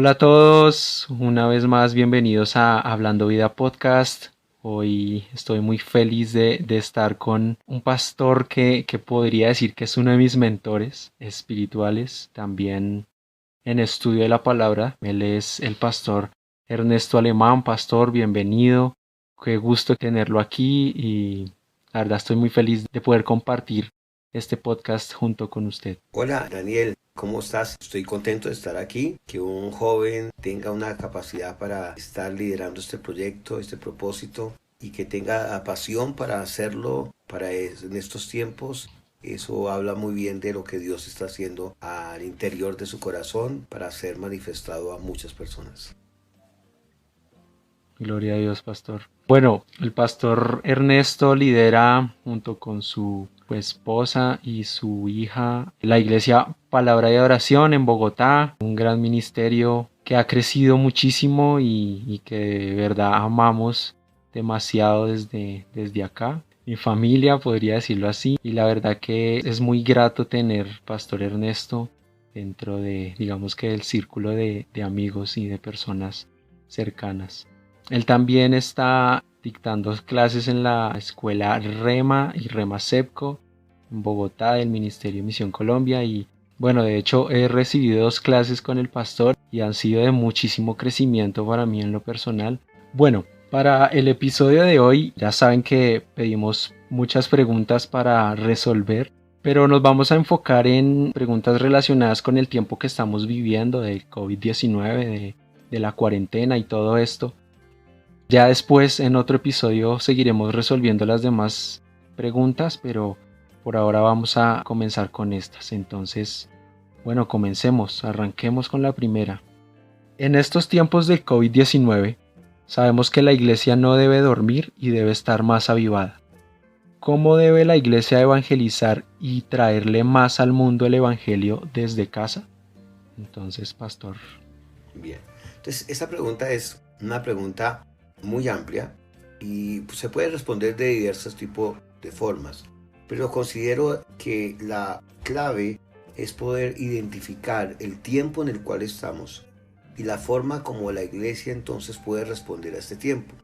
Hola a todos, una vez más bienvenidos a Hablando Vida Podcast. Hoy estoy muy feliz de estar con un pastor que podría decir que es uno de mis mentores espirituales, también en estudio de la palabra. Él es el pastor Ernesto Alemán. Pastor, bienvenido. Qué gusto tenerlo aquí y la verdad estoy muy feliz de poder compartir este podcast junto con usted. Hola Daniel, ¿cómo estás? Estoy contento de estar aquí, que un joven tenga una capacidad para estar liderando este proyecto, este propósito y que tenga pasión para hacerlo en estos tiempos. Eso habla muy bien de lo que Dios está haciendo al interior de su corazón para ser manifestado a muchas personas. Gloria a Dios, pastor. Bueno, el pastor Ernesto lidera junto con su esposa y su hija la iglesia Palabra de Oración en Bogotá, un gran ministerio que ha crecido muchísimo y que de verdad amamos demasiado desde acá. Mi familia, podría decirlo así, y la verdad que es muy grato tener pastor Ernesto dentro de, digamos que del círculo de amigos y de personas cercanas. Él también está dictando clases en la escuela REMA y REMA-CEPCO en Bogotá del Ministerio de Misión Colombia y bueno, de hecho he recibido 2 clases con el pastor y han sido de muchísimo crecimiento para mí en lo personal. Bueno, para el episodio de hoy ya saben que pedimos muchas preguntas para resolver, pero nos vamos a enfocar en preguntas relacionadas con el tiempo que estamos viviendo del COVID-19, de la cuarentena y todo esto. Ya después en otro episodio seguiremos resolviendo las demás preguntas, pero por ahora vamos a comenzar con estas. Entonces, bueno, comencemos, arranquemos con la primera. En estos tiempos del COVID-19, sabemos que la iglesia no debe dormir y debe estar más avivada. ¿Cómo debe la iglesia evangelizar y traerle más al mundo el evangelio desde casa? Entonces, pastor. Bien, entonces esta pregunta es una pregunta muy amplia y pues, se puede responder de diversos tipos de formas, pero considero que la clave es poder identificar el tiempo en el cual estamos y la forma como la iglesia entonces puede responder a este tiempo.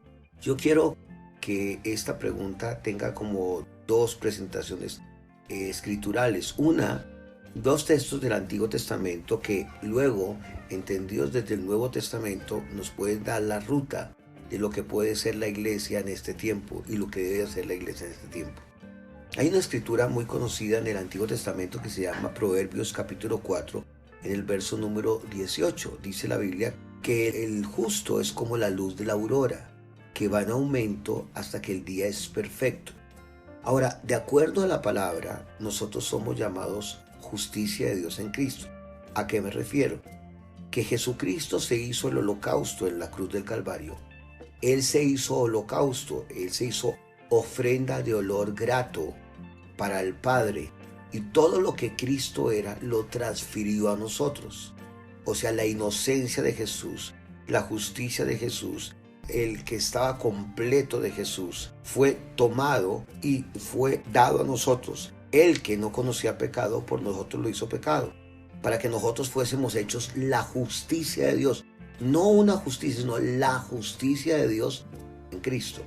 Yo quiero que esta pregunta tenga como dos presentaciones escriturales. Una, dos textos del Antiguo Testamento que luego, entendidos desde el Nuevo Testamento, nos pueden dar la ruta de lo que puede ser la iglesia en este tiempo y lo que debe hacer la iglesia en este tiempo. Hay una escritura muy conocida en el Antiguo Testamento que se llama Proverbios capítulo 4, en el verso número 18. Dice la Biblia que el justo es como la luz de la aurora, que va en aumento hasta que el día es perfecto. Ahora, de acuerdo a la palabra, nosotros somos llamados justicia de Dios en Cristo. ¿A qué me refiero? Que Jesucristo se hizo el holocausto en la cruz del Calvario. Él se hizo holocausto, Él se hizo ofrenda de olor grato para el Padre. Y todo lo que Cristo era, lo transfirió a nosotros. O sea, la inocencia de Jesús, la justicia de Jesús, el que estaba completo de Jesús, fue tomado y fue dado a nosotros. El que no conocía pecado, por nosotros lo hizo pecado, para que nosotros fuésemos hechos la justicia de Dios. No una justicia, sino la justicia de Dios en Cristo.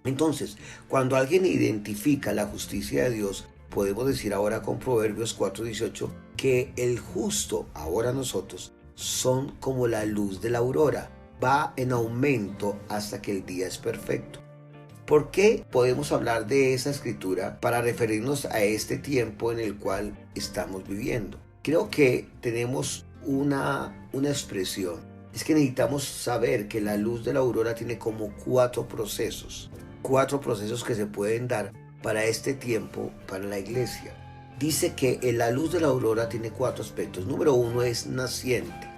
Entonces, cuando alguien identifica la justicia de Dios, podemos decir ahora con Proverbios 4:18 que el justo, ahora nosotros, son como la luz de la aurora, va en aumento hasta que el día es perfecto. ¿Por qué podemos hablar de esa escritura para referirnos a este tiempo en el cual estamos viviendo? Creo que tenemos una expresión. Es que necesitamos saber que la luz de la aurora tiene como cuatro procesos que se pueden dar para este tiempo, para la iglesia. Dice que la luz de la aurora tiene 4 aspectos. Número 1 es naciente.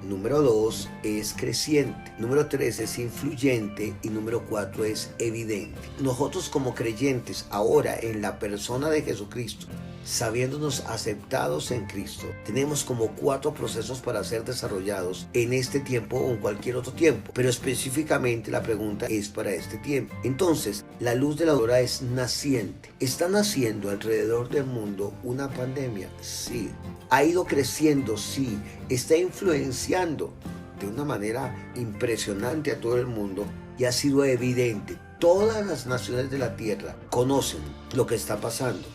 Número 2 es creciente. Número 3 es influyente. Y número 4 es evidente. Nosotros como creyentes, ahora en la persona de Jesucristo, sabiéndonos aceptados en Cristo. Tenemos como 4 procesos para ser desarrollados en este tiempo o en cualquier otro tiempo, pero específicamente la pregunta es para este tiempo. Entonces, la luz de la aurora es naciente. ¿Está naciendo alrededor del mundo una pandemia? Sí. ¿Ha ido creciendo? Sí. ¿Está influenciando de una manera impresionante a todo el mundo? Y ha sido evidente. Todas las naciones de la tierra conocen lo que está pasando.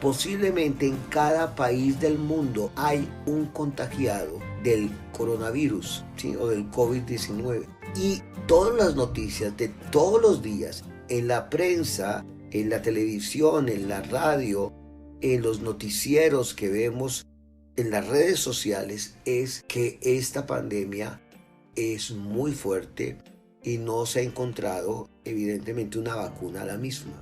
Posiblemente en cada país del mundo hay un contagiado del coronavirus, ¿sí? O del COVID-19. Y todas las noticias de todos los días, en la prensa, en la televisión, en la radio, en los noticieros que vemos en las redes sociales, es que esta pandemia es muy fuerte y no se ha encontrado evidentemente una vacuna a la misma.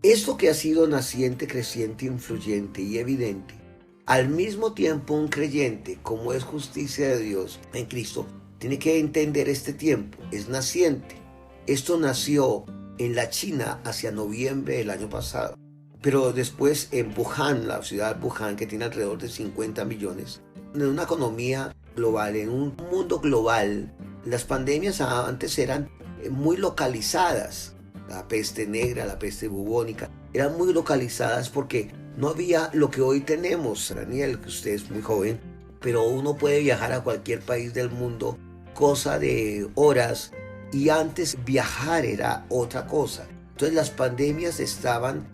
Esto que ha sido naciente, creciente, influyente y evidente, al mismo tiempo un creyente, como es justicia de Dios en Cristo, tiene que entender este tiempo, es naciente. Esto nació en la China hacia noviembre del año pasado, pero después en Wuhan, la ciudad de Wuhan, que tiene alrededor de 50 millones, en una economía global, en un mundo global, las pandemias antes eran muy localizadas. La peste negra, la peste bubónica, eran muy localizadas porque no había lo que hoy tenemos. Daniel, que usted es muy joven, pero uno puede viajar a cualquier país del mundo, cosa de horas, y antes viajar era otra cosa. Entonces las pandemias estaban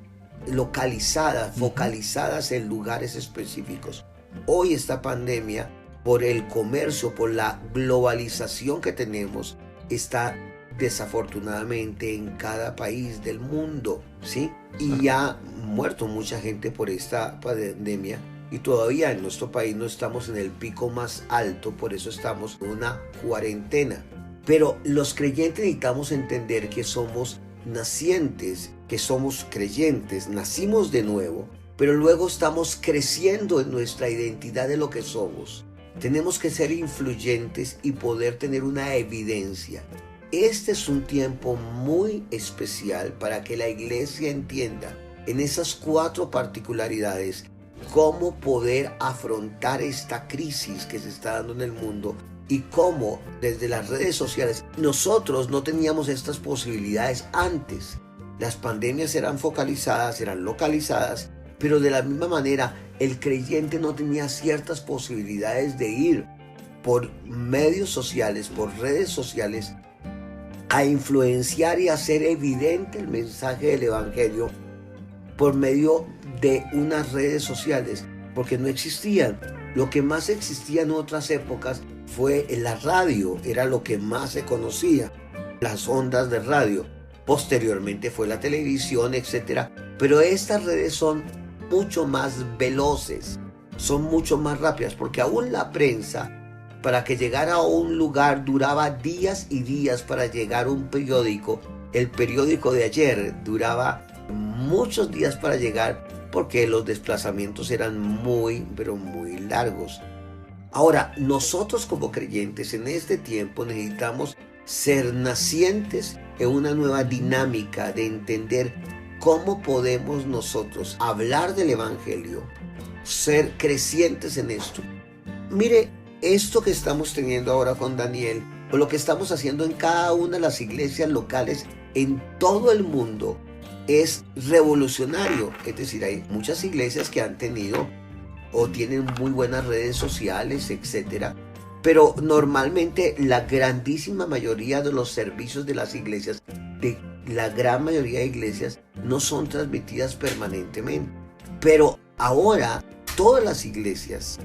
localizadas, focalizadas en lugares específicos. Hoy esta pandemia, por el comercio, por la globalización que tenemos, está desafortunadamente en cada país del mundo, ¿sí? Y ha muerto mucha gente por esta pandemia y todavía en nuestro país no estamos en el pico más alto, por eso estamos en una cuarentena. Pero los creyentes necesitamos entender que somos nacientes, que somos creyentes, nacimos de nuevo, pero luego estamos creciendo en nuestra identidad de lo que somos. Tenemos que ser influyentes y poder tener una evidencia. Este es un tiempo muy especial para que la iglesia entienda en esas 4 particularidades cómo poder afrontar esta crisis que se está dando en el mundo y cómo desde las redes sociales nosotros no teníamos estas posibilidades antes. Las pandemias eran focalizadas, eran localizadas, pero de la misma manera el creyente no tenía ciertas posibilidades de ir por medios sociales, por redes sociales, a influenciar y hacer evidente el mensaje del evangelio por medio de unas redes sociales, porque no existían. Lo que más existía en otras épocas fue la radio, era lo que más se conocía, las ondas de radio. Posteriormente fue la televisión, etc. Pero estas redes son mucho más veloces, son mucho más rápidas, porque aún la prensa, para que llegara a un lugar duraba días y días para llegar a un periódico. El periódico de ayer duraba muchos días para llegar porque los desplazamientos eran muy, pero muy largos. Ahora, nosotros como creyentes en este tiempo necesitamos ser nacientes en una nueva dinámica de entender cómo podemos nosotros hablar del evangelio, ser crecientes en esto. Mire, esto que estamos teniendo ahora con Daniel, o lo que estamos haciendo en cada una de las iglesias locales en todo el mundo, es revolucionario. Es decir, hay muchas iglesias que han tenido o tienen muy buenas redes sociales, etc. Pero normalmente la grandísima mayoría de los servicios de las iglesias, de la gran mayoría de iglesias, no son transmitidas permanentemente. Pero ahora todas las iglesias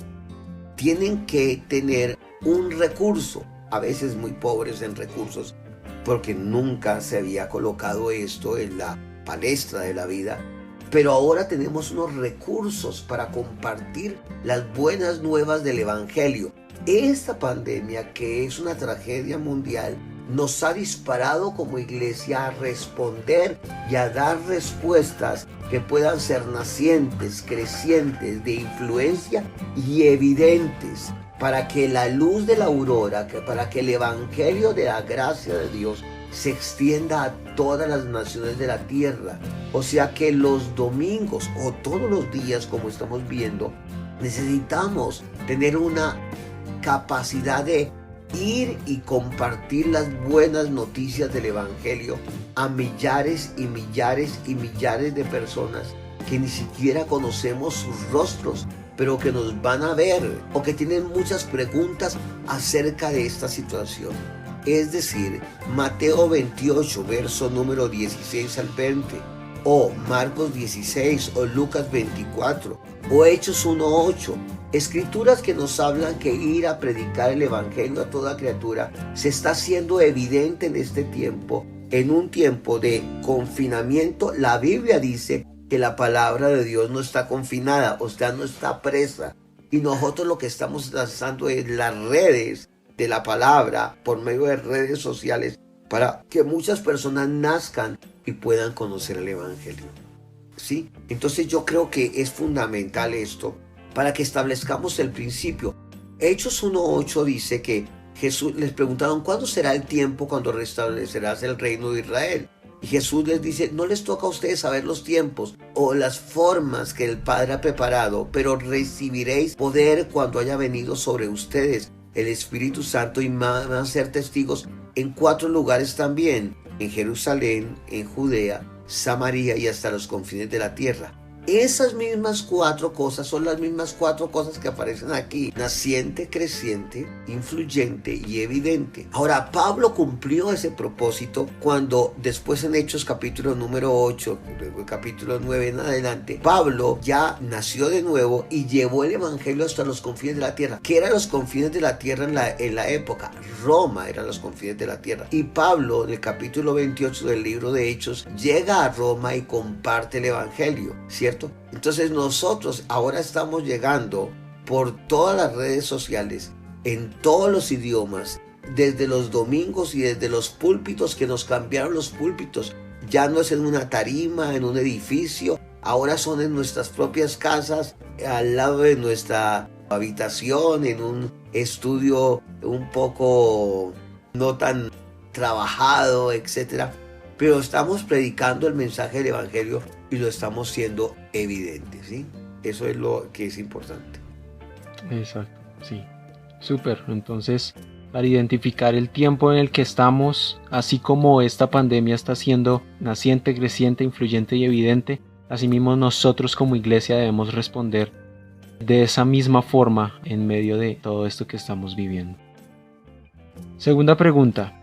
tienen que tener un recurso, a veces muy pobres en recursos, porque nunca se había colocado esto en la palestra de la vida, pero ahora tenemos unos recursos para compartir las buenas nuevas del evangelio. Esta pandemia, que es una tragedia mundial, nos ha disparado como iglesia a responder y a dar respuestas que puedan ser nacientes, crecientes, de influencia y evidentes, para que la luz de la aurora, para que el evangelio de la gracia de Dios se extienda a todas las naciones de la tierra. O sea que los domingos o todos los días, como estamos viendo, necesitamos tener una capacidad de ir y compartir las buenas noticias del Evangelio a millares y millares y millares de personas que ni siquiera conocemos sus rostros, pero que nos van a ver o que tienen muchas preguntas acerca de esta situación. Es decir, Mateo 28, verso número 16 al 20, o Marcos 16, o Lucas 24, o Hechos 1:8. Escrituras que nos hablan que ir a predicar el Evangelio a toda criatura se está haciendo evidente en este tiempo. En un tiempo de confinamiento, la Biblia dice que la palabra de Dios no está confinada, o sea, no está presa. Y nosotros lo que estamos lanzando es las redes de la palabra por medio de redes sociales para que muchas personas nazcan y puedan conocer el Evangelio. ¿Sí? Entonces yo creo que es fundamental esto para que establezcamos el principio. Hechos 1:8 dice que Jesús les preguntaron: ¿cuándo será el tiempo cuando restablecerás el reino de Israel? Y Jesús les dice: no les toca a ustedes saber los tiempos o las formas que el Padre ha preparado, pero recibiréis poder cuando haya venido sobre ustedes el Espíritu Santo, y van a ser testigos en 4 lugares también: en Jerusalén, en Judea, Samaria y hasta los confines de la tierra. Esas mismas 4 cosas son las mismas 4 cosas que aparecen aquí: naciente, creciente, influyente y evidente. Ahora, Pablo cumplió ese propósito cuando después en Hechos capítulo número 8, luego capítulo 9 en adelante, Pablo ya nació de nuevo y llevó el Evangelio hasta los confines de la tierra. ¿Qué eran los confines de la tierra en la época? Roma eran los confines de la tierra. Y Pablo, en el capítulo 28 del libro de Hechos, llega a Roma y comparte el Evangelio, ¿cierto? Entonces nosotros ahora estamos llegando por todas las redes sociales, en todos los idiomas, desde los domingos y desde los púlpitos, que nos cambiaron los púlpitos. Ya no es en una tarima, en un edificio, ahora son en nuestras propias casas, al lado de nuestra habitación, en un estudio un poco no tan trabajado, etcétera. Pero estamos predicando el mensaje del Evangelio y lo estamos siendo evidente, ¿sí? Eso es lo que es importante. Exacto, sí. Súper. Entonces, para identificar el tiempo en el que estamos, así como esta pandemia está siendo naciente, creciente, influyente y evidente, asimismo nosotros como iglesia debemos responder de esa misma forma en medio de todo esto que estamos viviendo. Segunda pregunta: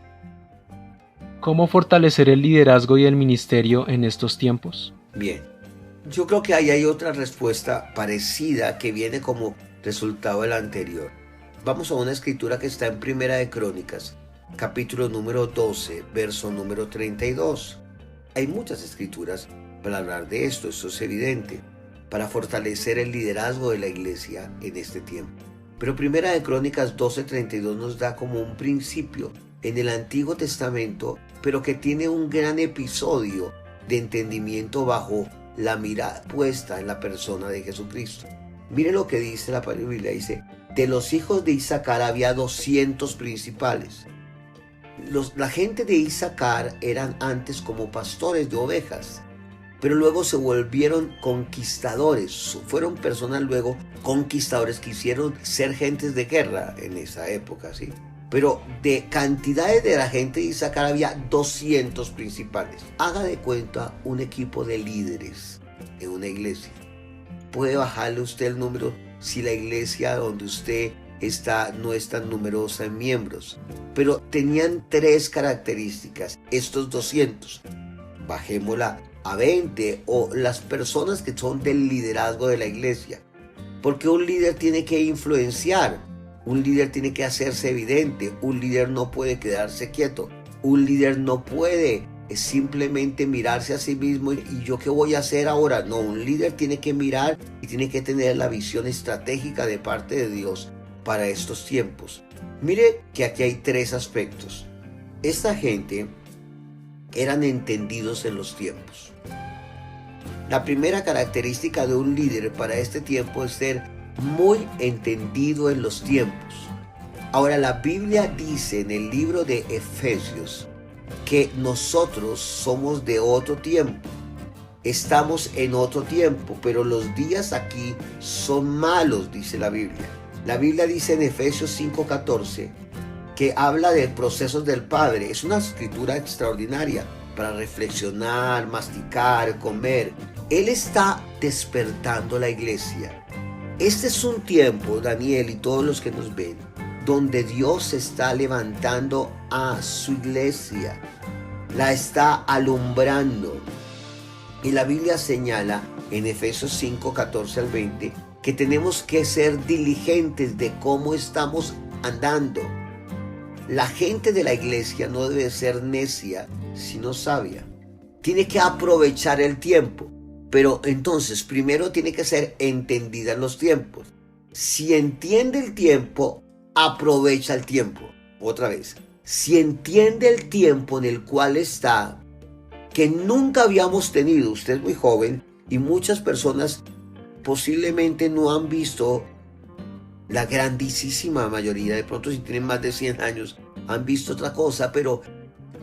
¿cómo fortalecer el liderazgo y el ministerio en estos tiempos? Bien, yo creo que ahí hay otra respuesta parecida que viene como resultado de la anterior. Vamos a una escritura que está en Primera de Crónicas, capítulo número 12, verso número 32. Hay muchas escrituras para hablar de esto es evidente, para fortalecer el liderazgo de la iglesia en este tiempo. Pero Primera de Crónicas 12:32 nos da como un principio en el Antiguo Testamento, pero que tiene un gran episodio de entendimiento bajo la mirada puesta en la persona de Jesucristo. Mire lo que dice la Biblia, dice: de los hijos de Isaacar había 200 principales. La gente de Isaacar eran antes como pastores de ovejas, pero luego se volvieron conquistadores. Fueron personas luego conquistadores, quisieron ser gentes de guerra en esa época, ¿sí? Pero de cantidades de la gente de Isaacar había 200 principales. Haga de cuenta un equipo de líderes en una iglesia. Puede bajarle usted el número si la iglesia donde usted está no es tan numerosa en miembros. Pero tenían 3 características estos 200. Bajémosla a 20, o las personas que son del liderazgo de la iglesia. Porque un líder tiene que influenciar. Un líder tiene que hacerse evidente. Un líder no puede quedarse quieto. Un líder no puede simplemente mirarse a sí mismo y yo qué voy a hacer ahora. No, un líder tiene que mirar y tiene que tener la visión estratégica de parte de Dios para estos tiempos. Mire que aquí hay 3 aspectos. Esta gente eran entendidos en los tiempos. La primera característica de un líder para este tiempo es ser muy entendido en los tiempos. Ahora, la Biblia dice en el libro de Efesios que nosotros somos de otro tiempo. estamos en otro tiempo, pero los días aquí son malos, dice la Biblia. La Biblia dice en Efesios 5:14 que habla de procesos del Padre. Es una escritura extraordinaria para reflexionar, masticar, comer. Él está despertando la iglesia. Este es un tiempo, Daniel y todos los que nos ven, donde Dios está levantando a su iglesia, la está alumbrando. Y la Biblia señala en Efesios 5:14 al 20 que tenemos que ser diligentes de cómo estamos andando. La gente de la iglesia no debe ser necia, sino sabia. Tiene que aprovechar el tiempo, pero entonces primero tiene que ser entendida en los tiempos. Si entiende el tiempo, aprovecha el tiempo. Otra vez, si entiende el tiempo en el cual está, que nunca habíamos tenido, usted es muy joven y muchas personas posiblemente no han visto, la grandísima mayoría, de pronto si tienen más de 100 años, han visto otra cosa, pero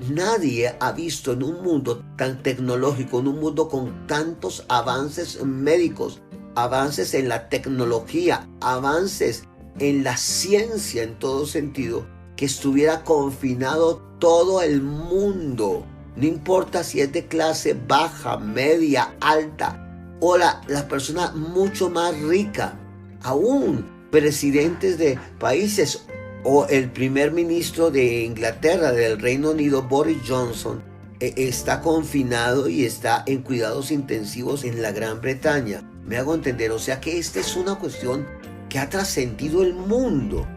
nadie ha visto en un mundo tan tecnológico, en un mundo con tantos avances médicos, avances en la tecnología, avances en la ciencia en todo sentido, que estuviera confinado todo el mundo. No importa si es de clase baja, media, alta, o la persona mucho más rica, aún presidentes de países o el primer ministro de Inglaterra, del Reino Unido, Boris Johnson, está confinado y está en cuidados intensivos en la Gran Bretaña. Me hago entender, o sea que esta es una cuestión que ha trascendido el mundo.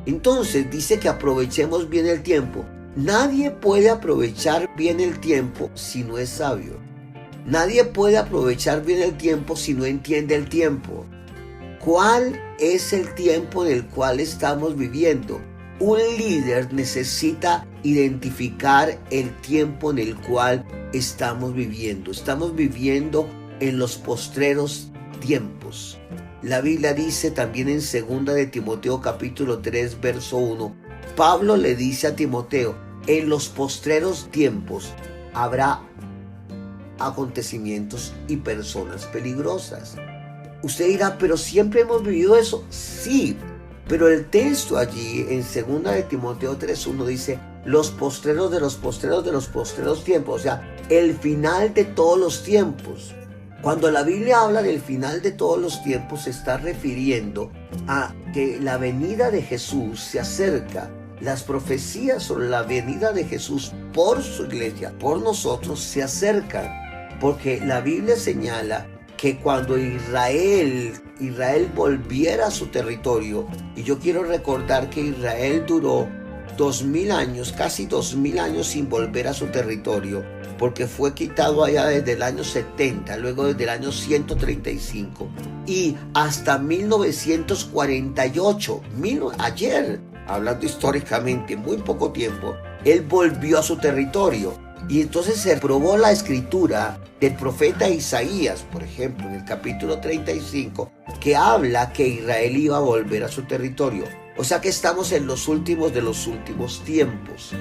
Entonces dice que aprovechemos bien el tiempo. Nadie puede aprovechar bien el tiempo si no es sabio. Nadie puede aprovechar bien el tiempo si no entiende el tiempo. ¿Cuál es el tiempo en el cual estamos viviendo? Un líder necesita identificar el tiempo en el cual estamos viviendo. Estamos viviendo en los postreros tiempos. La Biblia dice también en 2 de Timoteo capítulo 3 verso 1, Pablo le dice a Timoteo, en los postreros tiempos habrá acontecimientos y personas peligrosas. Usted dirá, pero siempre hemos vivido eso. Sí, pero el texto allí en 2 de Timoteo 3:1 dice, los postreros de los postreros de los postreros tiempos, o sea, el final de todos los tiempos. Cuando la Biblia habla del final de todos los tiempos, se está refiriendo a que la venida de Jesús se acerca. Las profecías sobre la venida de Jesús por su iglesia, por nosotros, se acercan. Porque la Biblia señala que cuando Israel volviera a su territorio, y yo quiero recordar que Israel duró 2000 años, casi 2000 años sin volver a su territorio, porque fue quitado allá desde el año 70, luego desde el año 135 y hasta 1948, ayer, hablando históricamente, muy poco tiempo, él volvió a su territorio. Y entonces se probó la escritura del profeta Isaías, por ejemplo, en el capítulo 35, que habla que Israel iba a volver a su territorio. O sea que estamos en los últimos de los últimos tiempos.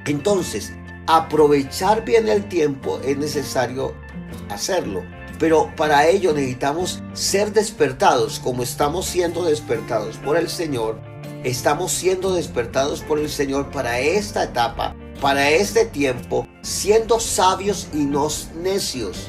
Entonces, aprovechar bien el tiempo es necesario hacerlo. Pero para ello necesitamos ser despertados, como estamos siendo despertados por el Señor. Estamos siendo despertados por el Señor para esta etapa, para este tiempo, siendo sabios y no necios.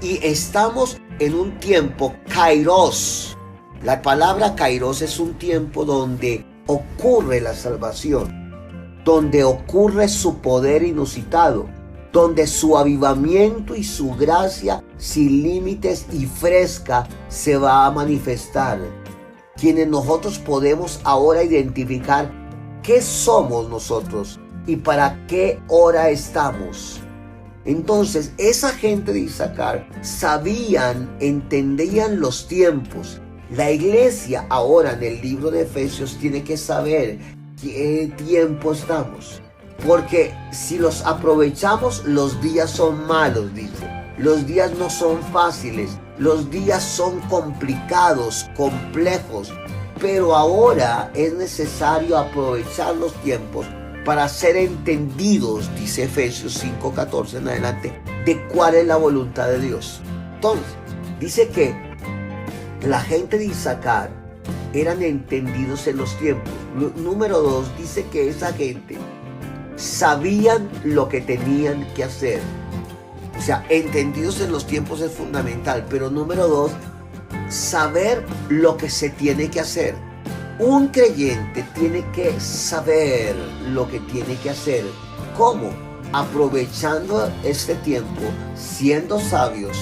Y estamos en un tiempo kairos. La palabra kairos es un tiempo donde ocurre la salvación, donde ocurre su poder inusitado, donde su avivamiento y su gracia sin límites y fresca se va a manifestar. Quienes nosotros podemos ahora identificar qué somos nosotros y para qué hora estamos. Entonces, esa gente de Isaacar sabían, entendían los tiempos. La iglesia ahora en el libro de Efesios tiene que saber qué tiempo estamos. Porque si los aprovechamos, los días son malos, dice. Los días no son fáciles, los días son complicados, complejos. Pero ahora es necesario aprovechar los tiempos para ser entendidos, dice Efesios 5:14 en adelante, de cuál es la voluntad de Dios. Entonces, dice que la gente de Isaacar eran entendidos en los tiempos. Número 2, dice que esa gente sabían lo que tenían que hacer. O sea, entendidos en los tiempos es fundamental, pero número 2, saber lo que se tiene que hacer. Un creyente tiene que saber lo que tiene que hacer. ¿Cómo? Aprovechando este tiempo, siendo sabios,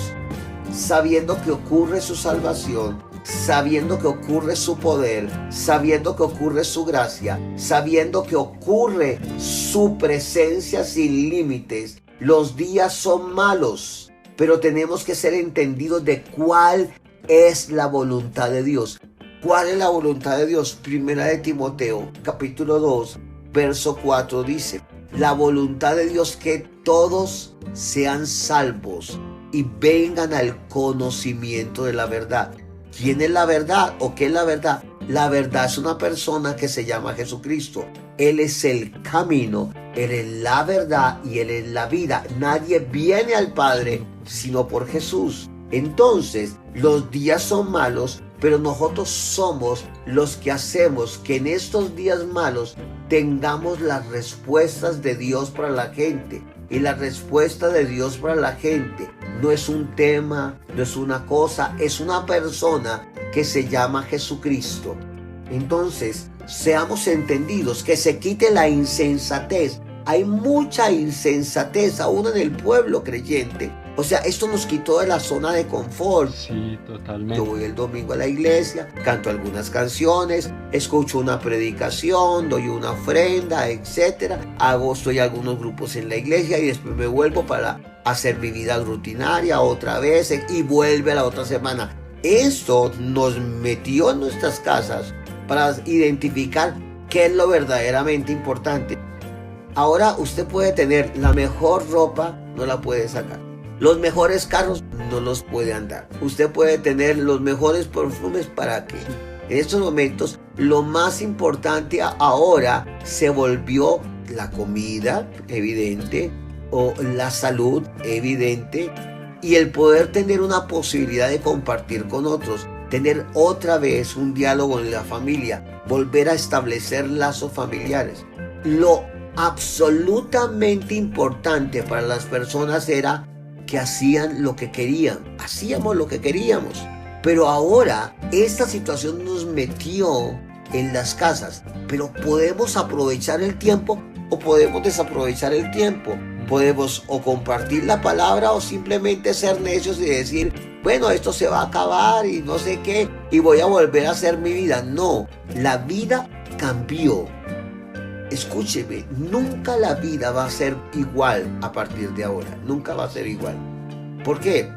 sabiendo que ocurre su salvación, sabiendo que ocurre su poder, sabiendo que ocurre su gracia, sabiendo que ocurre su presencia sin límites. Los días son malos, pero tenemos que ser entendidos de cuál es la voluntad de Dios. ¿Cuál es la voluntad de Dios? Primera de Timoteo, capítulo 2, verso 4 dice: la voluntad de Dios que todos sean salvos y vengan al conocimiento de la verdad. ¿Quién es la verdad o qué es la verdad? La verdad es una persona que se llama Jesucristo. Él es el camino, Él es la verdad y Él es la vida. Nadie viene al Padre sino por Jesús. Entonces, los días son malos, pero nosotros somos los que hacemos que en estos días malos tengamos las respuestas de Dios para la gente. Y la respuesta de Dios para la gente no es un tema, no es una cosa, es una persona que se llama Jesucristo. Entonces, seamos entendidos, que se quite la insensatez. Hay mucha insensatez aún en el pueblo creyente. O sea, esto nos quitó de la zona de confort. Sí, totalmente. Yo voy el domingo a la iglesia, canto algunas canciones, escucho una predicación, doy una ofrenda, etc. Estoy en algunos grupos en la iglesia y después me vuelvo para hacer mi vida rutinaria otra vez y vuelve la otra semana. Esto nos metió en nuestras casas para identificar qué es lo verdaderamente importante. Ahora usted puede tener la mejor ropa, no la puede sacar. Los mejores carros no los puede andar. Usted puede tener los mejores perfumes, ¿para qué? En estos momentos lo más importante ahora se volvió la comida, evidente, o la salud, evidente, y el poder tener una posibilidad de compartir con otros, tener otra vez un diálogo en la familia, volver a establecer lazos familiares. Lo absolutamente importante para las personas era que hacían lo que querían, hacíamos lo que queríamos, pero ahora esta situación nos metió en las casas. Pero podemos aprovechar el tiempo o podemos desaprovechar el tiempo. Podemos o compartir la palabra o simplemente ser necios y decir, bueno, esto se va a acabar y no sé qué, y voy a volver a hacer mi vida. No, la vida cambió. Escúcheme, nunca la vida va a ser igual a partir de ahora. Nunca va a ser igual. ¿Por qué?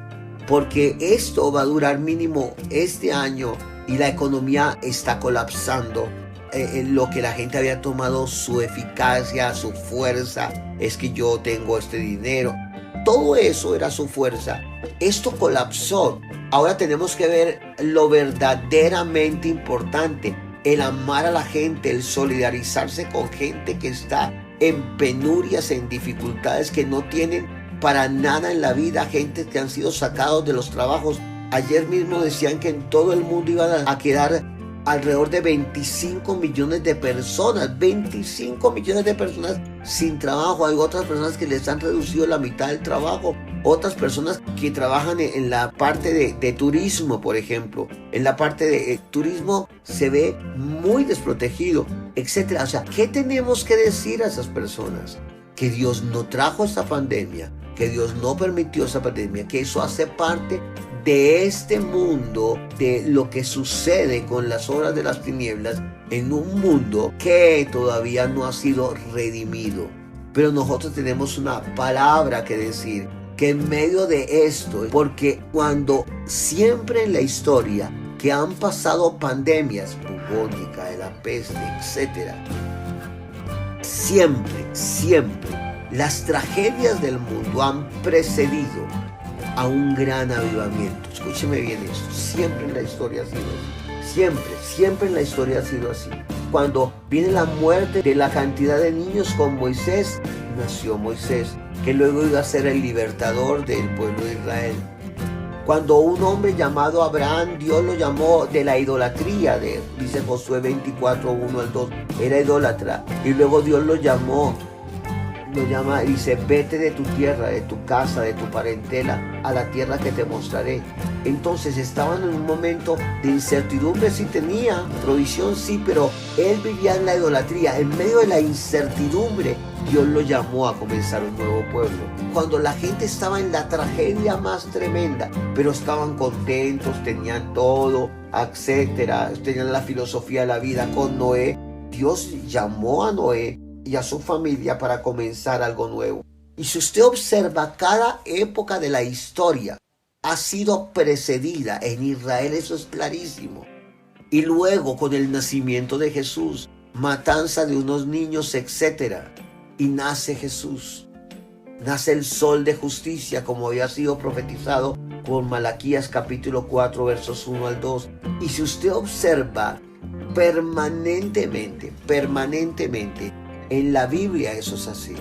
Porque esto va a durar mínimo este año y la economía está colapsando. En lo que la gente había tomado su eficacia, su fuerza, es que yo tengo este dinero. Todo eso era su fuerza. Esto colapsó. Ahora tenemos que ver lo verdaderamente importante. El amar a la gente, el solidarizarse con gente que está en penurias, en dificultades, que no tienen para nada en la vida, gente que han sido sacados de los trabajos. Ayer mismo decían que en todo el mundo iban a quedar alrededor de 25 millones de personas, 25 millones de personas sin trabajo. Hay otras personas que les han reducido la mitad del trabajo, otras personas que trabajan en la parte de turismo, por ejemplo. En la parte de turismo se ve muy desprotegido, etc. O sea, ¿qué tenemos que decir a esas personas? Que Dios no trajo esta pandemia, que Dios no permitió esa pandemia, que eso hace parte de este mundo, de lo que sucede con las obras de las tinieblas en un mundo que todavía no ha sido redimido. Pero nosotros tenemos una palabra que decir, que en medio de esto, porque cuando siempre en la historia que han pasado pandemias, bubónica, de la peste, etc., siempre las tragedias del mundo han precedido a un gran avivamiento. Escúcheme bien esto, siempre en la historia ha sido así. Siempre en la historia ha sido así. cuando viene la muerte de la cantidad de niños con Moisés, nació Moisés, que luego iba a ser el libertador del pueblo de Israel. Cuando un hombre llamado Abraham, Dios lo llamó de la idolatría, dice Josué 24, 1 al 2, era idólatra. Y luego Dios lo llama, dice, vete de tu tierra, de tu casa, de tu parentela, a la tierra que te mostraré. Entonces estaban en un momento de incertidumbre, sí tenía, provisión sí, pero él vivía en la idolatría. En medio de la incertidumbre, Dios lo llamó a comenzar un nuevo pueblo. Cuando la gente estaba en la tragedia más tremenda, pero estaban contentos, tenían todo, etcétera, tenían la filosofía de la vida con Noé, Dios llamó a Noé y a su familia para comenzar algo nuevo. Y si usted observa, cada época de la historia ha sido precedida, en Israel eso es clarísimo, y luego con el nacimiento de Jesús, matanza de unos niños, etcétera, y nace Jesús, nace el sol de justicia, como había sido profetizado por Malaquías capítulo 4 versos 1 al 2. Y si usted observa permanentemente en la Biblia, eso es así.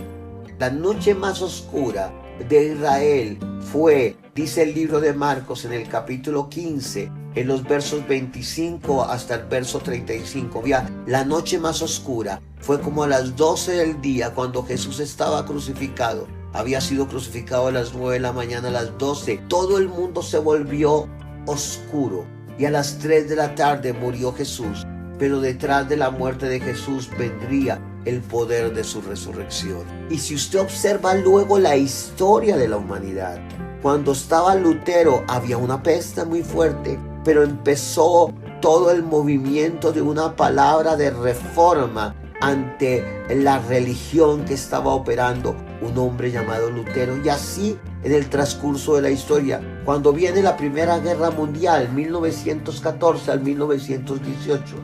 La noche más oscura de Israel fue, dice el libro de Marcos en el capítulo 15, en los versos 25 hasta el verso 35. Ya, la noche más oscura fue como a las 12 del día, cuando Jesús estaba crucificado. Había sido crucificado a las 9 de la mañana, a las 12. Todo el mundo se volvió oscuro. Y a las 3 de la tarde murió Jesús. Pero detrás de la muerte de Jesús vendría el poder de su resurrección. Y si usted observa luego la historia de la humanidad, cuando estaba Lutero había una peste muy fuerte, pero empezó todo el movimiento de una palabra de reforma ante la religión que estaba operando un hombre llamado Lutero. Y así en el transcurso de la historia, cuando viene la Primera Guerra Mundial, 1914 al 1918,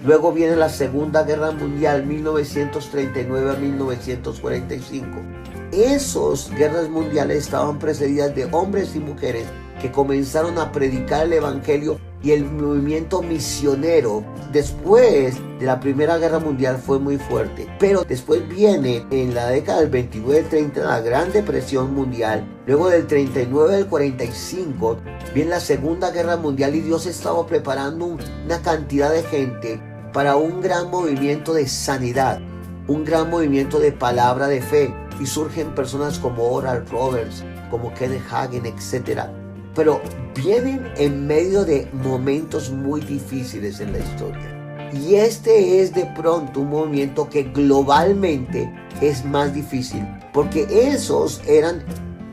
luego viene la Segunda Guerra Mundial, 1939 a 1945. Esas guerras mundiales estaban precedidas de hombres y mujeres que comenzaron a predicar el evangelio, y el movimiento misionero después de la Primera Guerra Mundial fue muy fuerte. Pero después viene en la década del 29-30 la Gran Depresión Mundial. Luego del 39 al 45 viene la Segunda Guerra Mundial, y Dios estaba preparando una cantidad de gente para un gran movimiento de sanidad, un gran movimiento de palabra de fe. Y surgen personas como Oral Roberts, como Kenneth Hagin, etc. Pero vienen en medio de momentos muy difíciles en la historia. Y este es de pronto un movimiento que globalmente es más difícil, porque esos eran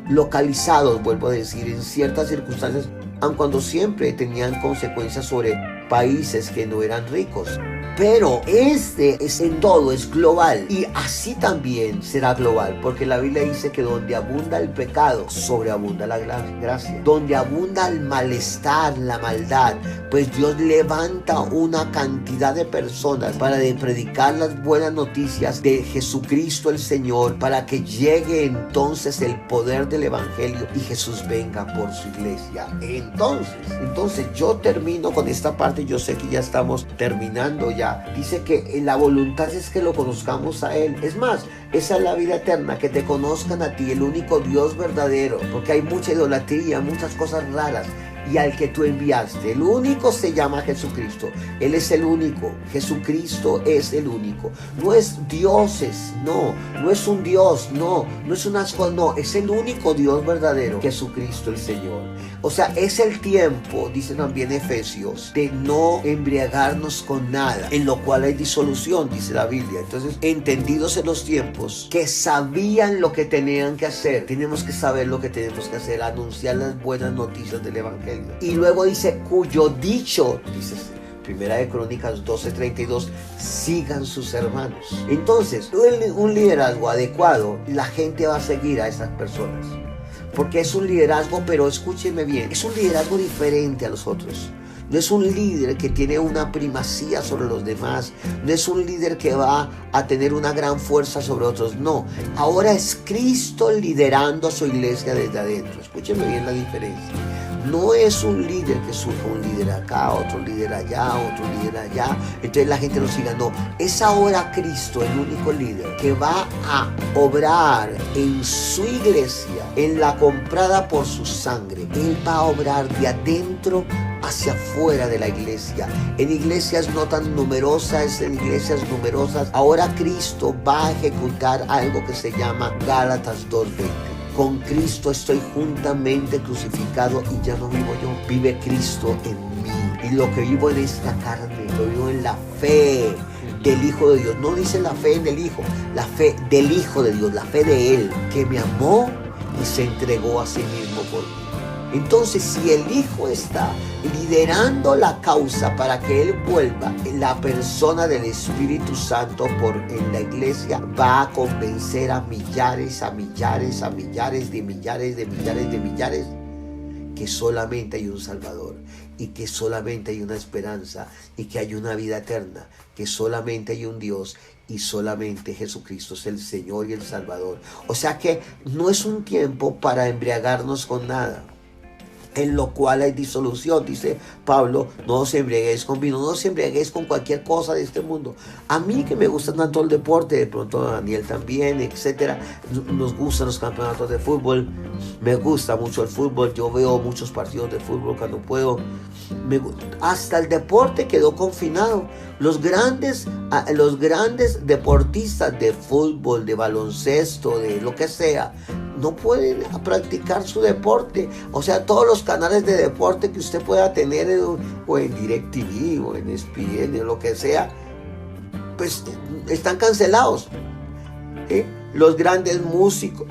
localizados, vuelvo a decir, en ciertas circunstancias, aun cuando siempre tenían consecuencias sobre países que no eran ricos. Pero este es en todo, es global, y así también será global, porque la Biblia dice que donde abunda el pecado, sobreabunda la gracia. Donde abunda el malestar, la maldad, pues Dios levanta una cantidad de personas para predicar las buenas noticias de Jesucristo el Señor, para que llegue entonces el poder del evangelio y Jesús venga por su iglesia. Entonces yo termino con esta parte. Yo sé que ya estamos terminando ya. Dice que la voluntad es que lo conozcamos a Él. Es más, esa es la vida eterna, que te conozcan a ti, el único Dios verdadero, porque hay mucha idolatría, muchas cosas raras, y al que tú enviaste. El único se llama Jesucristo. Él es el único. Jesucristo es el único. No es dioses, no es un Dios, no es un asco, no, es el único Dios verdadero, Jesucristo el Señor. O sea, es el tiempo, dice también Efesios, de no embriagarnos con nada, en lo cual hay disolución, dice la Biblia. Entonces, entendidos en los tiempos, que sabían lo que tenían que hacer, tenemos que saber lo que tenemos que hacer, anunciar las buenas noticias del evangelio. Y luego dice, cuyo dicho, dice Primera de Crónicas 12:32, sigan sus hermanos. Entonces, un liderazgo adecuado, la gente va a seguir a esas personas, porque es un liderazgo, pero escúchenme bien, es un liderazgo diferente a los otros. No es un líder que tiene una primacía sobre los demás. No es un líder que va a tener una gran fuerza sobre otros. No. Ahora es Cristo liderando a su iglesia desde adentro. Escúchenme bien la diferencia. No es un líder que surja un líder acá, otro líder allá, otro líder allá, entonces la gente lo siga. No, es ahora Cristo el único líder que va a obrar en su iglesia, en la comprada por su sangre. Él va a obrar de adentro hacia afuera de la iglesia, en iglesias no tan numerosas, en iglesias numerosas. Ahora Cristo va a ejecutar algo que se llama Gálatas 2:20. Con Cristo estoy juntamente crucificado y ya no vivo yo, vive Cristo en mí. Y lo que vivo en esta carne, lo vivo en la fe del Hijo de Dios. No dice la fe en el Hijo, la fe del Hijo de Dios, la fe de Él, que me amó y se entregó a sí mismo por mí. Entonces, si el Hijo está liderando la causa para que Él vuelva, la persona del Espíritu Santo en la iglesia va a convencer a millares, a millares, a millares de millares de millares de millares que solamente hay un Salvador y que solamente hay una esperanza y que hay una vida eterna, que solamente hay un Dios y solamente Jesucristo es el Señor y el Salvador. O sea que no es un tiempo para embriagarnos con nada, en lo cual hay disolución. Dice Pablo, no os embriaguéis con vino, no os embriaguéis con cualquier cosa de este mundo. A mí, que me gusta tanto el deporte, de pronto a Daniel también, etcétera, nos gustan los campeonatos de fútbol, me gusta mucho el fútbol, yo veo muchos partidos de fútbol cuando puedo. Hasta el deporte quedó confinado. Los grandes deportistas de fútbol, de baloncesto, de lo que sea, no pueden practicar su deporte. O sea, todos los canales de deporte que usted pueda tener o en DirecTV o en ESPN o lo que sea, pues están cancelados. Los grandes músicos,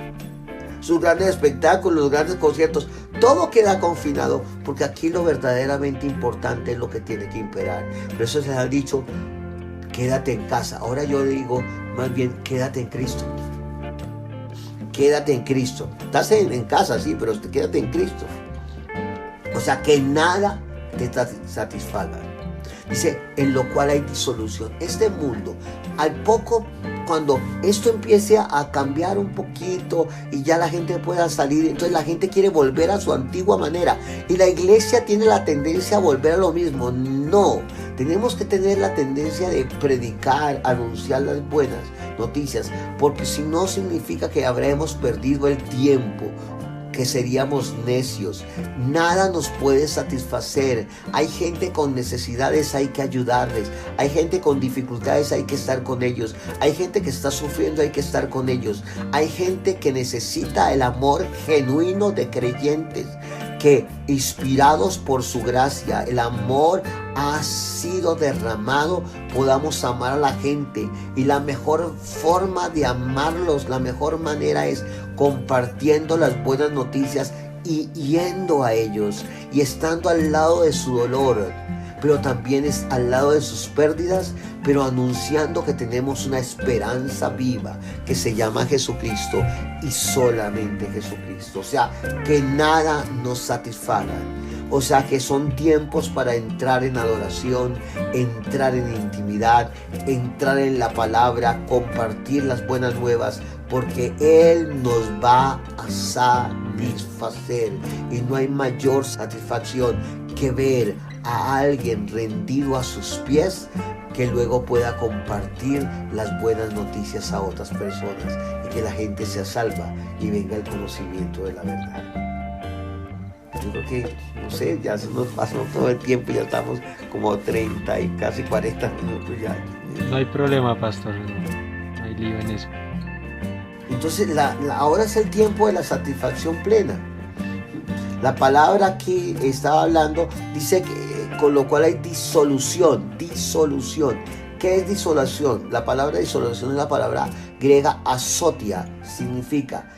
sus grandes espectáculos, los grandes conciertos, todo queda confinado, porque aquí lo verdaderamente importante es lo que tiene que imperar. Por eso se les ha dicho, quédate en casa. Ahora yo digo, más bien, quédate en Cristo. Quédate en Cristo. Estás en casa, sí, pero quédate en Cristo. O sea, que nada te satisfaga. Dice, en lo cual hay disolución. Este mundo, al poco, cuando esto empiece a cambiar un poquito y ya la gente pueda salir, entonces la gente quiere volver a su antigua manera. Y la iglesia tiene la tendencia a volver a lo mismo. No, tenemos que tener la tendencia de predicar, anunciar las buenas noticias, porque si no significa que habremos perdido el tiempo, que seríamos necios. Nada nos puede satisfacer. Hay gente con necesidades, hay que ayudarles. Hay gente con dificultades, hay que estar con ellos. Hay gente que está sufriendo, hay que estar con ellos. Hay gente que necesita el amor genuino de creyentes, que inspirados por su gracia, el amor ha sido derramado, podamos amar a la gente. Y la mejor forma de amarlos, la mejor manera es compartiendo las buenas noticias y yendo a ellos y estando al lado de su dolor, pero también es al lado de sus pérdidas, pero anunciando que tenemos una esperanza viva que se llama Jesucristo y solamente Jesucristo. O sea, que nada nos satisfaga. O sea, que son tiempos para entrar en adoración, entrar en intimidad, entrar en la palabra, compartir las buenas nuevas, porque Él nos va a satisfacer. Y no hay mayor satisfacción que ver a alguien rendido a sus pies, que luego pueda compartir las buenas noticias a otras personas y que la gente sea salva y venga el conocimiento de la verdad. Yo creo que, no sé, ya se nos pasó todo el tiempo, ya estamos como 30 y casi 40 minutos ya. No hay problema, pastor, no hay lío en eso. Entonces, ahora es el tiempo de la satisfacción plena. La palabra aquí estaba hablando, dice que con lo cual hay disolución. ¿Qué es disolución? La palabra disolución es la palabra griega azotia, significa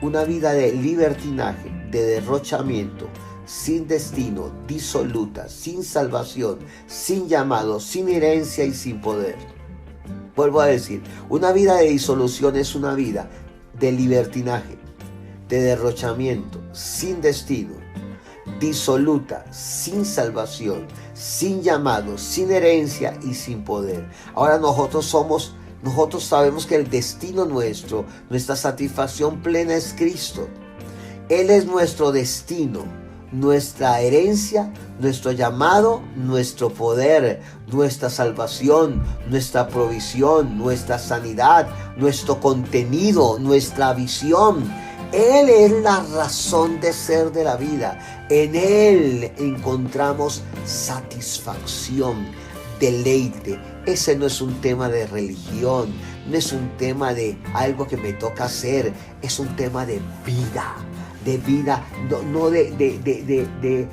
una vida de libertinaje, de derrochamiento, sin destino, disoluta, sin salvación, sin llamado, sin herencia y sin poder. Vuelvo a decir, una vida de disolución es una vida de libertinaje, de derrochamiento, sin destino, disoluta, sin salvación, sin llamado, sin herencia y sin poder. Ahora nosotros sabemos que el destino nuestro, nuestra satisfacción plena es Cristo. Él es nuestro destino. nuestra herencia, nuestro llamado, nuestro poder, nuestra salvación, nuestra provisión, nuestra sanidad, nuestro contenido, nuestra visión. Él es la razón de ser de la vida. En Él encontramos satisfacción, deleite. Ese no es un tema de religión, no es un tema de algo que me toca hacer, es un tema de vida, no de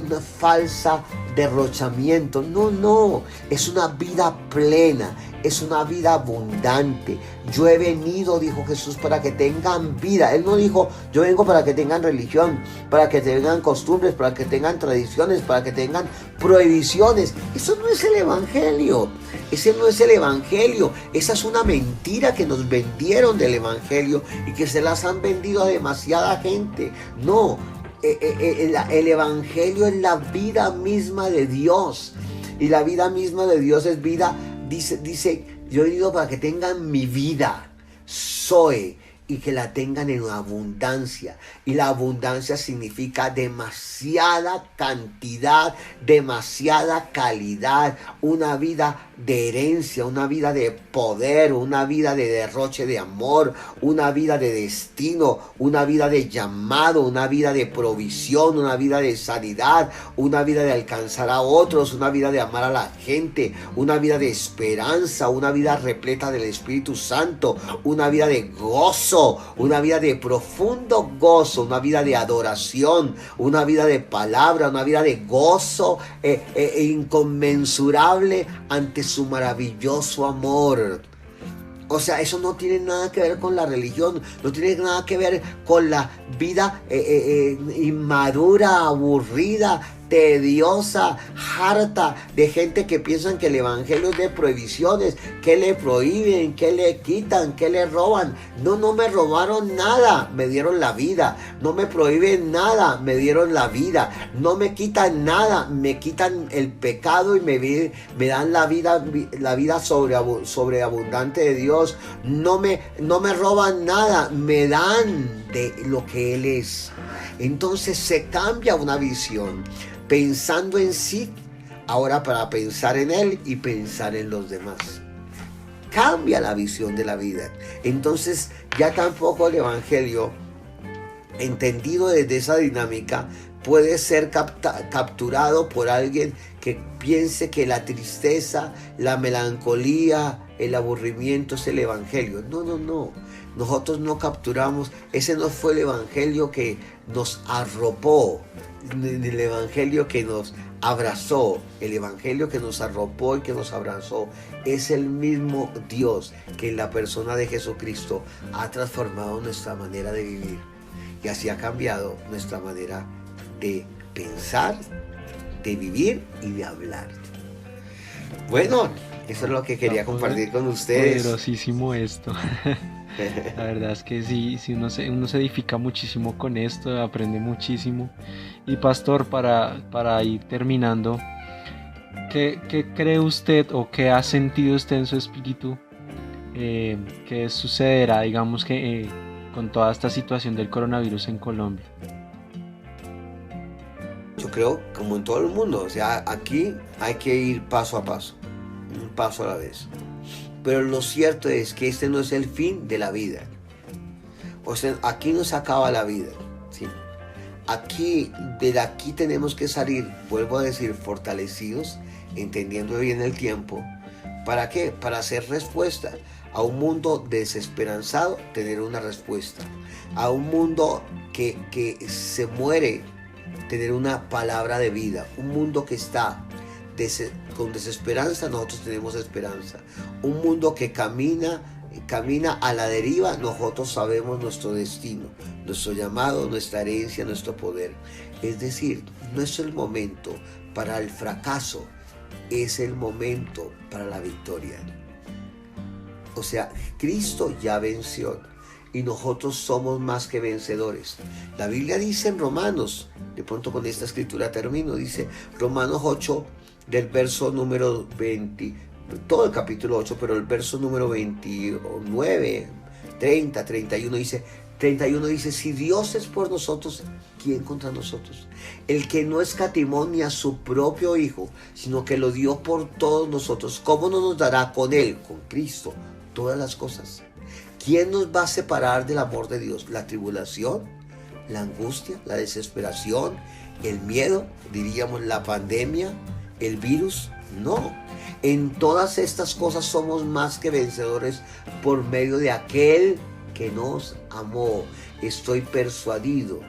una falsa derrochamiento. No, es una vida plena, es una vida abundante. Yo he venido, dijo Jesús, para que tengan vida. Él no dijo, yo vengo para que tengan religión, para que tengan costumbres, para que tengan tradiciones, para que tengan prohibiciones. Eso no es el evangelio. Ese no es el evangelio. Esa es una mentira que nos vendieron del evangelio y que se las han vendido a demasiada gente. No, el evangelio es la vida misma de Dios. Y la vida misma de Dios es vida. Dice, yo he venido para que tengan mi vida, Zoe, y que la tengan en abundancia. Y la abundancia significa demasiada cantidad, demasiada calidad, una vida de herencia, una vida de poder, una vida de derroche de amor, una vida de destino, una vida de llamado, una vida de provisión, una vida de sanidad, una vida de alcanzar a otros, una vida de amar a la gente, una vida de esperanza, una vida repleta del Espíritu Santo, una vida de gozo, una vida de profundo gozo, una vida de adoración, una vida de palabra, una vida de gozo inconmensurable ante su maravilloso amor. O sea, eso no tiene nada que ver con la religión, no tiene nada que ver con la vida inmadura, aburrida, tediosa, harta de gente que piensan que el evangelio es de prohibiciones, que le prohíben, que le quitan, que le roban. No me robaron nada, me dieron la vida. No me prohíben nada, me dieron la vida. No me quitan nada, me quitan el pecado y me dan la vida sobreabundante de Dios. No me roban nada, me dan de lo que Él es. Entonces se cambia una visión, pensando en sí, ahora para pensar en Él y pensar en los demás. Cambia la visión de la vida. Entonces ya tampoco el evangelio, entendido desde esa dinámica, puede ser capturado por alguien que piense que la tristeza, la melancolía, el aburrimiento es el evangelio. No. Nosotros no capturamos, ese no fue el evangelio que nos arropó, el evangelio que nos abrazó. El evangelio que nos arropó y que nos abrazó es el mismo Dios que en la persona de Jesucristo ha transformado nuestra manera de vivir y así ha cambiado nuestra manera de pensar, de vivir y de hablar. Bueno, eso es lo que quería compartir con ustedes. Poderosísimo esto. La verdad es que sí, uno se edifica muchísimo con esto, aprende muchísimo. Y pastor, para ir terminando, ¿qué cree usted o qué ha sentido usted en su espíritu que sucederá, digamos que con toda esta situación del coronavirus en Colombia? Yo creo, como en todo el mundo, o sea, aquí hay que ir paso a paso, un paso a la vez. Pero lo cierto es que este no es el fin de la vida. O sea, aquí no se acaba la vida, ¿sí? De aquí tenemos que salir, vuelvo a decir, fortalecidos, entendiendo bien el tiempo. ¿Para qué? Para hacer respuesta a un mundo desesperanzado, tener una respuesta. A un mundo que se muere, tener una palabra de vida. Un mundo que está con desesperanza, nosotros tenemos esperanza. Un mundo que camina a la deriva, nosotros sabemos nuestro destino, nuestro llamado, nuestra herencia, nuestro poder. Es decir, no es el momento para el fracaso, es el momento para la victoria. O sea, Cristo ya venció y nosotros somos más que vencedores. La Biblia dice en Romanos, de pronto con esta escritura termino, dice Romanos 8, del verso número 20, todo el capítulo 8, pero el verso número 29, 30, 31 dice: 31 dice, si Dios es por nosotros, ¿quién contra nosotros? El que no escatimó ni a su propio Hijo, sino que lo dio por todos nosotros, ¿cómo no nos dará con Él, con Cristo, todas las cosas? ¿Quién nos va a separar del amor de Dios? ¿La tribulación? ¿La angustia? ¿La desesperación? ¿El miedo? ¿Diríamos la pandemia? ¿El virus? No. En todas estas cosas somos más que vencedores por medio de aquel que nos amó. Estoy persuadido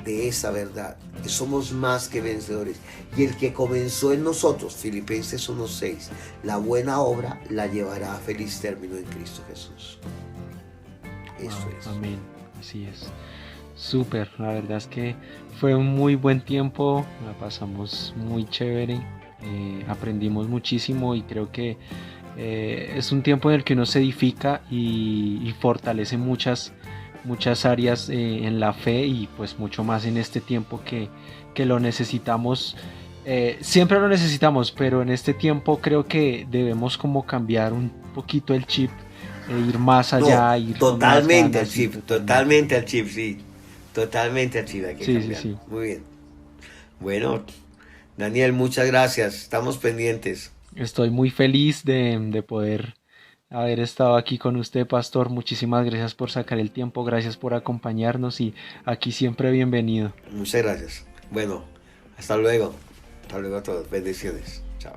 de esa verdad, que somos más que vencedores. Y el que comenzó en nosotros, Filipenses 1:6, la buena obra la llevará a feliz término en Cristo Jesús. Eso es. Amén, así es. Súper, la verdad es que fue un muy buen tiempo, la pasamos muy chévere, aprendimos muchísimo y creo que es un tiempo en el que uno se edifica y fortalece muchas áreas en la fe y pues mucho más en este tiempo que lo necesitamos. Siempre lo necesitamos, pero en este tiempo creo que debemos como cambiar un poquito el chip, ir más allá, No, ir con más totalmente al ganas, chip, totalmente al chip, sí. Totalmente al chip, hay que Sí, cambiar. sí. Muy bien. Bueno, Daniel, muchas gracias. Estamos pendientes. Estoy muy feliz de poder haber estado aquí con usted, pastor. Muchísimas gracias por sacar el tiempo, gracias por acompañarnos y aquí siempre bienvenido. Muchas gracias. Bueno, hasta luego. Hasta luego a todos. Bendiciones. Chao.